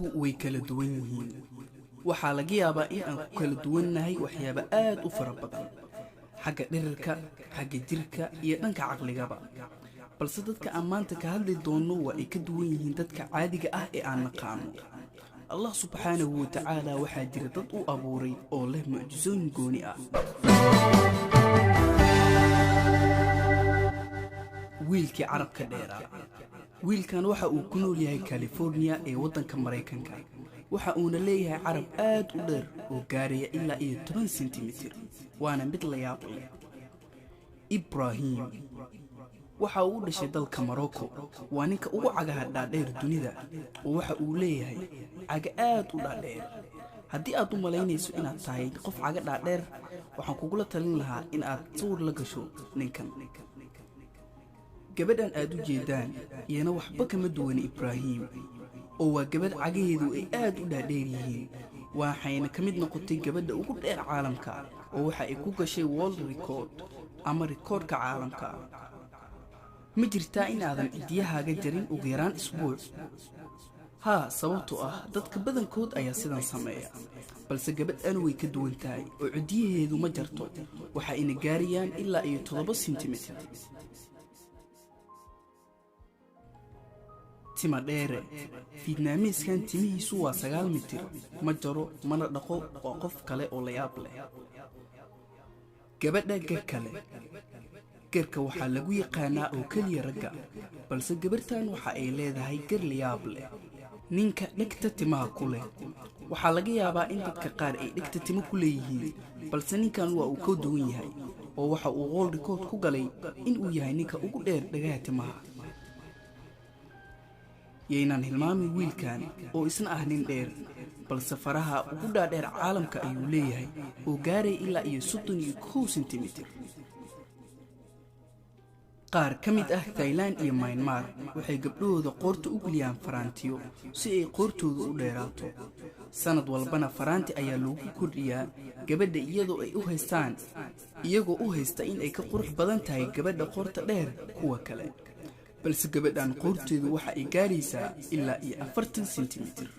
dadku way kala duwan yihiin. waxaa laga yaabaa in aan ku kala duwannahay waxyaabo aad u fara badan xagga dhirirka, xagga jirka iyo dhanka caqligaba. balse dadka aan maanta ka hadli doono waa ay ka duwan yihiin dadka caadiga ah ee aan naqaano. Allah subxaanahu wa ta'aala waxaa jira dad u abuuray oo leh mucjisooyin gooni ah. wiilkii carabka dheeraa. wiilkan waxa uu ku nool yahay California ee waddanka Mareykanka. waxa uuna leeyahay carab aad u dheer oo gaaraya ilaa 10 sentimitir, waana mid la yaab leh. Ibrahim waxa uu dhashay dalka Morocco, waa ninka ugu cagaha dhaadheer dunida oo waxa uu leeyahay caga aad u dhaadheer. haddii aad u malaynayso inaad tahay qof caga dhaadheer, waxaan kugula talin lahaa in aad sawir la gasho ninkan. gabadhan aad u jeedaan iyana waxba kama duwan Ibrahim, oo waa gabadh cagaheedu ay aad u dhaadheer yihiin, waxayna ka mid noqotay gabadha ugu dheer caalamka oo waxa ay ku gashay world record ama rikoodhka caalamka. ma jirtaa in aadan cidiyahaaga jarin ugu yaraan isbuuc? haa, sababtoo ah dadka badankood ayaa sidan sameeya, balse gabadhan way ka duwan tahay oo cidiyaheedu ma jarto, waxa ayna gaarayaan ilaa 7 sentimitir. tima dheere. Vietnamese-kan timihiisu waa 9 mitir, ma jaro mana dhaqo, waa qof kale oo la yaab leh. gabadha garka leh. garka waxaa lagu yaqaanaa oo keliya ragga, balse gabartan waxa ay leedahay gar la yaab leh. ninka dhegta timaha ku leh. waxaa laga yaabaa in dadka qaar ay dhegta timo ku leeyihiin, balse ninkan waa uu ka duwan yahay oo waxa uu world record ku galay in uu yahay ninka ugu dheer dhagaha timaha. yaynaan hilmaamin wiilkan oo isna ah nin dheer, balse faraha ugu dhaadheer caalamka ayuu leeyahay oo gaaray ilaa 31 sentimitir. qaar ka mid ah Thailand iyo Myanmar waxay gabdhahooda qoorta u geliyaan faraantiyo si ay qoortooda u dheeraato. sanad walbana faraanti ayaa loogu kordhiyaa gabadha iyagoo u haysta in ay ka qurux badan tahay gabadha qoorta dheer kuwa kale, balse gabadhan qoorteedu waxa ay gaaraysaa ilaa 40 sentimitir.